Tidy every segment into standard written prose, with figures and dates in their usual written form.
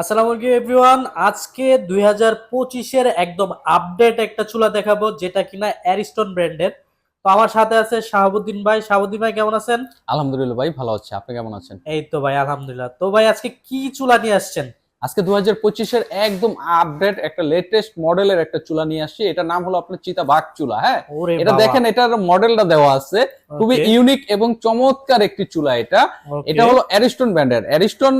আসসালামু আলাইকুম এভরিওয়ান। আজকে 2025 এর একদম আপডেট একটা চুলা দেখাবো, যেটা কিনা অ্যারিস্টন ব্র্যান্ডের। তো আমার সাথে আছে শাহাবুদ্দিন ভাই। শাহাবুদ্দিন ভাই কেমন আছেন? আলহামদুলিল্লাহ ভাই, ভালো আছি। আপনি কেমন আছেন? এই তো ভাই আলহামদুলিল্লাহ। তো ভাই আজকে কি চুলা নিয়ে আসছেন? আজকে 2025-এর একদম আপডেট একটা লেটেস্ট মডেলের একটা চুলা নিয়ে আসছি। এটার নাম হলো আপনার চিতাবাঘ চুলা। হ্যাঁ, ওরে এটা বাবা। দেখেন, এটার মডেলটা দেওয়া আছে। খুবই ওকে ইউনিক এবং চমৎকার একটি চুলা এটা। এটা ওকে হলো অ্যারিস্টন ব্র্যান্ডের। অ্যারিস্টন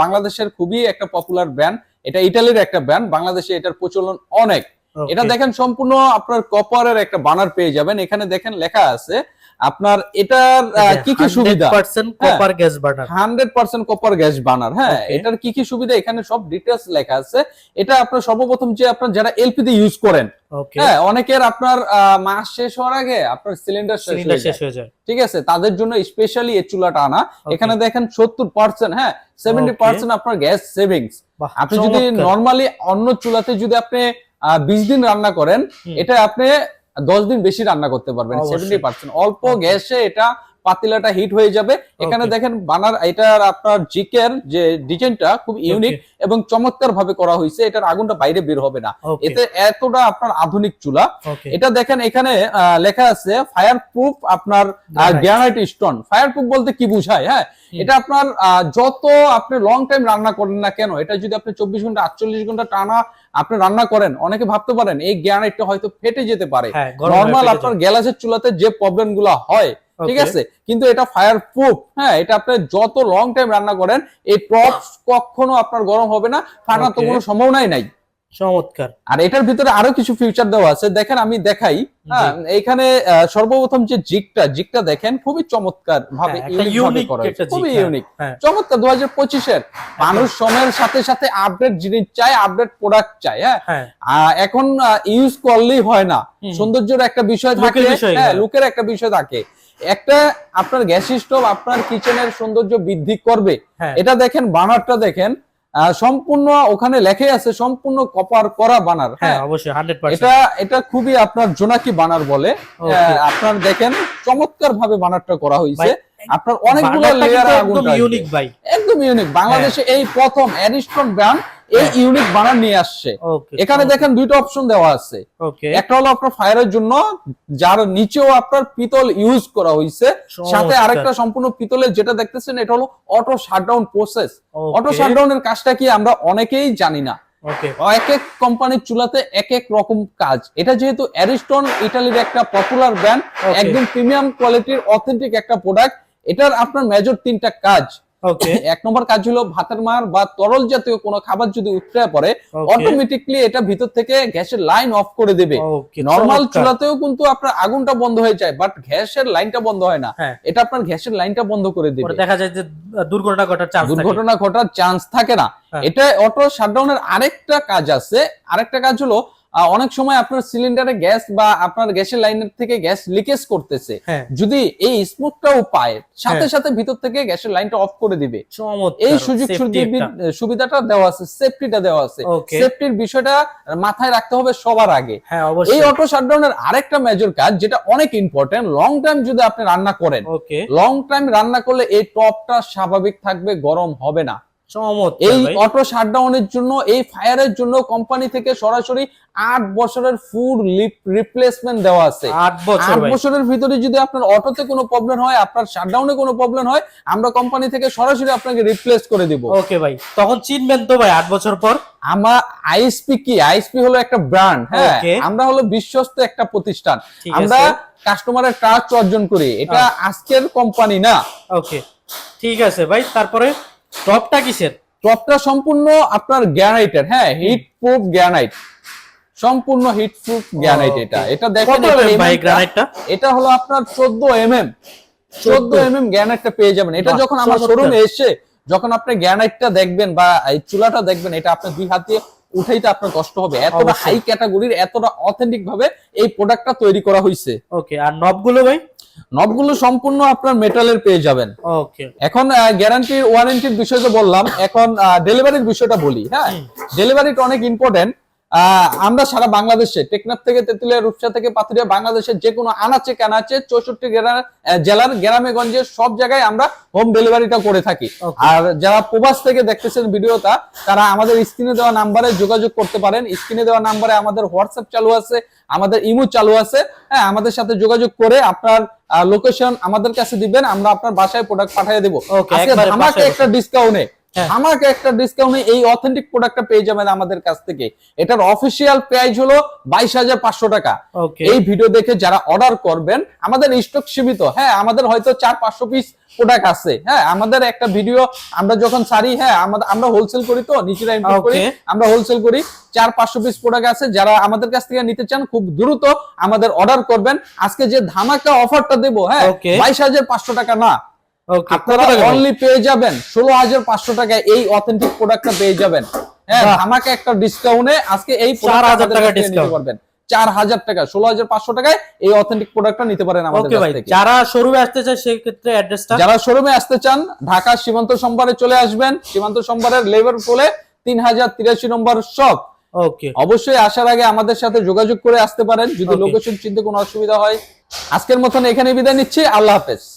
বাংলাদেশের খুবই একটা পপুলার ব্র্যান্ড। এটা ইতালির একটা ব্র্যান্ড, বাংলাদেশে এটার প্রচলন অনেক। এটা ওকে দেখেন সম্পূর্ণ আপনার কপারের একটা বানার পেয়ে যাবেন। এখানে দেখেন লেখা আছে আপনার এটার কি কি সুবিধা। 100% হ্যাঁ, copper gas burner. 100% copper gas burner. হ্যাঁ, ওকে এটার কি কি সুবিধা এখানে সব ডিটেলস লেখা আছে। এটা আপনার সর্বপ্রথম যে আপনার যারা এলপিজি ইউজ করেন, ওকে হ্যাঁ, অনেকের আপনার মাস শেষ হওয়ার আগে আপনার সিলিন্ডার শেষ সিলিন্ডার হয়ে শেষ যায়। হয়ে যায়। ঠিক আছে, তাদের জন্য স্পেশালি এই চুলাটা আনা। ওকে এখানে দেখেন 70%, হ্যাঁ, ওকে 70% আপনার গ্যাস সেভিংস। বাহ, আপনি যদি চমৎকার। নরমালি অন্য চুলাতে যদি আপনি 20 দিন রান্না করেন, হুম, এটা আপনি 10 দিন বেশি রান্না করতে পারবেন। অবশ্যই। 70% অল্প ওকে গ্যাসে এটা পাতিলাটা হিট হয়ে যাবে। এখানে ওকে দেখেন বানার এটার আপনার জিকের যে ডিজাইনটা খুব ইউনিক ওকে এবং চমৎকার ভাবে করা হয়েছে। এটার আগুনটা বাইরে বের হবে না। ওকে এতে এতটা আপনার আধুনিক চুলা। ওকে এটা দেখেন এখানে লেখা আছে ফায়ার প্রুফ আপনার granite. Granite stone. Fire proof বলতে কি বোঝায়? হ্যাঁ, এটা আপনার যত আপনি লং টাইম রান্না করেন না কেন, এটা যদি আপনি 24 ঘন্টা 48 ঘন্টা টানা আপনি রান্না করেন, অনেকে ভাবতে পারেন এই গ্রানাইটটা হয়তো ফেটে যেতে পারে। হ্যাঁ, গরম হয়ে নরমাল ফেটে আপনার যায়। গ্যালাসের চুলাতে যে প্রবলেম গুলো হয়, ঠিক ওকে আছে, কিন্তু এটা ফায়ার প্রুফ। হ্যাঁ, এটা আপনি যত লং টাইম রান্না করেন এই টপ কখনো আপনার গরম হবে না, ফাটার তো ওকে কোনো সম্ভাবনাই নাই। চমৎকার। আর এটার ভিতরে আরো কিছু ফিউচার দেওয়া আছে, দেখেন আমি দেখাই। জি। হ্যাঁ, এইখানে সর্বপ্রথম যে জিগটা দেখেন খুবই চমৎকার ভাবে হ্যাঁ, একটা ইউনিক ভাবে ইউনিক করা হয়েছে, একটা জিক। খুবই হ্যাঁ ইউনিক হ্যাঁ চমৎকার। 2025-এর মানুষ সময়ের সাথে সাথে আপডেট জিনিস চায়, আপডেট প্রোডাক্ট চায়। হ্যাঁ, হ্যাঁ এখন ইউজ করলেই হয় না, হুম, সৌন্দর্যের একটা বিষয় থাকে। লোকের বিষয়। হ্যাঁ, হ্যাঁ লুকের একটা বিষয় থাকে। একটা আপনার গ্যাস স্টোভ আপনার কিচেনের সৌন্দর্য বৃদ্ধি করবে। হ্যাঁ এটা দেখেন, বানারটা দেখেন, সম্পূর্ণ ওখানে লেখে আছে সম্পূর্ণ কপার করা বানার। হ্যাঁ হ্যাঁ, অবশ্যই 100%। এটা এটা খুবই আপনার জোনাকি বানার বলে। ওকে আপনার দেখেন চমৎকার ভাবে বানারটা করা হয়েছে। ভাই, আপনার অনেকগুলো বার্নারটা লেয়ার কিন্তু একদম আগুনটা ইউনিক ভাই। একদম ইউনিক। বাংলাদেশে এই প্রথম অ্যারিস্টন ব্র্যান্ড এই হ্যাঁ ইউনিক বানার নিয়ে আসছে। ওকে এখানে দেখেন দুইটা অপশন দেওয়া আছে। ওকে একটা হলো আপনার ফায়ারের জন্য, যার নিচেও আপনার পিতল ইউজ করা হয়েছে, সাথে চমৎকার। আরেকটা সম্পূর্ণ পিতলের যেটা দেখতেছেন, এটা হলো auto shutdown process. Auto okay শাটডাউনের কাজটা কি আমরা অনেকেই জানি না। ওকে এক এক কোম্পানির চুলাতে এক এক রকম কাজ। এটা যেহেতু অ্যারিস্টন ইটালির একটা পপুলার ব্র্যান্ড, ওকে একদম প্রিমিয়াম কোয়ালিটির অথেন্টিক একটা প্রোডাক্ট। এটার আপনার মেজর 3টা কাজ। ওকে এক নম্বর কাজ হলো ভাতের মার বা তরল জাতীয় কোনো খাবার যদি উতরে পড়ে, ওকে অটোমেটিকলি এটা ভিতর থেকে গ্যাসের লাইন অফ করে দেবে। ওকে নরমাল চমৎকার। চুলাতেও কিন্তু আপনার আগুনটা বন্ধ হয়ে যায়, বাট গ্যাসের লাইনটা বন্ধ হয় না। হ্যাঁ, এটা আপনার গ্যাসের লাইনটা বন্ধ করে পরে দেবে, দেখা যায় যে দুর্ঘটনা ঘটার চান্স থাকে। দুর্ঘটনা ঘটার চান্স থাকে না। হ্যাঁ এটা অটো শাটডাউনের আরেকটা কাজ আছে। আরেকটা কাজ হলো অনেক সময় আপনার সিলিন্ডারে গ্যাস বা আপনার গ্যাসের লাইনের থেকে গ্যাস লিকেজ করতেছে, হ্যাঁ যদি এই স্মোকটাও পায়, সাথে হ্যাঁ সাথে ভিতর থেকে গ্যাসের লাইনটা অফ করে দিবে। চমৎকার। এই সুযোগ সেফটি একটা। সুবিধাটা দেওয়া আছে, সেফটিটা দেওয়া আছে। ওকে সেফটির বিষয়টা মাথায় রাখতে হবে সবার আগে। হ্যাঁ এই অবশ্যই। অটো শাটডাউনের আরেকটা মেজর কাজ, যেটা অনেক ইম্পর্টেন্ট, লং টাইম যদি আপনি রান্না করেন, ওকে লং টাইম রান্না করলে এই টপটা স্বাভাবিক থাকবে, গরম হবে না। চমৎকার এই ভাই। অটো শাটডাউনের জন্য, এই ফায়ারের জন্য কোম্পানি থেকে সরাসরি 8 বছরের ফুল রিপ্লেসমেন্ট দেওয়া আছে। 8 বছর 8 ভাই। বছরের ভিতরে যদি আপনার অটোতে কোনো প্রবলেম হয়, আপনার শাটডাউনে কোনো প্রবলেম হয়, আমরা কোম্পানি থেকে সরাসরি আপনাকে রিপ্লেস করে দিব। ওকে ভাই, তখন চিনবেন তো ভাই 8 বছর পর? আমরা আইএসপি কি, আইএসপি হলো একটা ব্র্যান্ড। হ্যাঁ, ওকে আমরা হলো বিশ্বস্ত একটা প্রতিষ্ঠান। ঠিক আমরা আছে। কাস্টমারের ট্রাস্ট অর্জন করি। এটা আজকের কোম্পানি না। ওকে ঠিক আছে ভাই, তারপরে টপটা কিসের? টপটা সম্পূর্ণ আপনার গ্রানাইটের। হ্যাঁ, হিট প্রুফ গ্রানাইট, সম্পূর্ণ হিট প্রুফ গ্রানাইট। এটা এটা দেখেন, কত ভাই গ্রানাইটটা? এটা হলো আপনার 14 mm। 14 mm গ্রানাইটটা পেয়ে যাবেন। এটা বাহ, যখন আমার চমৎকার। শোরুমে এসে যখন আপনি গ্রানাইটটা দেখবেন বা এই চুলাটা দেখবেন, এটা আপনি 2 হাত দিয়ে উঠাইতে আপনার কষ্ট হবে। এতটা অবশ্যই। হাই ক্যাটাগরির, এতটা অথেন্টিক ভাবে এই প্রোডাক্টটা তৈরি করা হয়েছে। ওকে, আর নবগুলো ভাই? নবগুলো সম্পূর্ণ আপনার মেটালের পেয়ে যাবেন। ওকে এখন গ্যারান্টি ওয়ারেন্টির বিষয় তো বললাম, এখন ডেলিভারির বিষয়টা বলি। হ্যাঁ, হুম, ডেলিভারিটা অনেক ইম্পর্টেন্ট। আমরা সারা বাংলাদেশে টেকনাফ থেকে তেতুলিয়া, রূপসা থেকে পাথুরিয়া, বাংলাদেশের যে কোনো আনাচে কানাচে 64 জেলার গ্রামে গঞ্জে সব জায়গায় আমরা হোম ডেলিভারিটা করে থাকি। Okay. আর যারা প্রবাস থেকে দেখতেছেন ভিডিওটা, তারা আমাদের স্ক্রিনে দেওয়া নাম্বারে যোগাযোগ করতে পারেন। স্ক্রিনে দেওয়া নাম্বারে আমাদের হোয়াটসঅ্যাপ চালু আছে, আমাদের ইমো চালু আছে। হ্যাঁ, আমাদের সাথে যোগাযোগ করে আপনার লোকেশন আমাদের কাছে দিবেন, আমরা আপনার বাসায় প্রোডাক্ট পাঠিয়ে দেবো। Okay, আজকে একবারে ধামাকা বাসায় একটা ডিসকাউন্টে হ্যাঁ। আমাকে একটা ডিসকাউন্টে এই অথেন্টিক প্রোডাক্টটা পেয়ে যাবেন আমাদের কাছ থেকে। এটার অফিসিয়াল প্রাইস হলো 22,500 টাকা। ওকে এই ভিডিও দেখে যারা অর্ডার করবেন, আমাদের স্টক সীমিত। হ্যাঁ, আমাদের হয়তো 400-500 পিস প্রোডাক্ট আছে। হ্যাঁ, আমাদের একটা ভিডিও আমরা যখন ছাড়ি, হ্যাঁ আমরা হোলসেল করি, তো নিজেরা ইম্পোর্ট করি, Okay. আমরা হোলসেল করি। 400-500 পিস প্রোডাক্ট আছে। যারা আমাদের কাছ থেকে নিতে চান, খুব দ্রুত আমাদের অর্ডার করবেন। আজকে যে ধামাকা অফারটা দেবো, হ্যাঁ, Okay. 22,500 টাকা না, ওকে আপনারা অনলি পেয়ে যাবেন 16,500 টাকায় এই অথেন্টিক প্রোডাক্টটা পেয়ে যাবেন। হ্যাঁ, বাহ। আমাকে একটা ডিসকাউন্টে আজকে এই 4,000 টাকা ডিসকাউন্ট পারবেন। 4,000 টাকা, 16,500 টাকায় এই অথেন্টিক প্রোডাক্টটা নিতে পারেন আমাদের ওকে কাছ ভাই, থেকে। যারা শোরুমে আসতে চায় সেই ক্ষেত্রে অ্যাড্রেসটা যারা শোরুমে আসতে চান, ঢাকা সীমান্ত সম্ভারে চলে আসবেন। সীমান্ত সম্ভারের লেবার ফ্লোরে 3083 নম্বর শপ। ওকে অবশ্যই আসার আগে আমাদের সাথে যোগাযোগ করে আসতে পারেন যদি Okay. লোকেশন চিনতে কোনো অসুবিধা হয়। আজকের মতন এখানে বিদায় নিচ্ছি। আল্লাহ হাফেজ।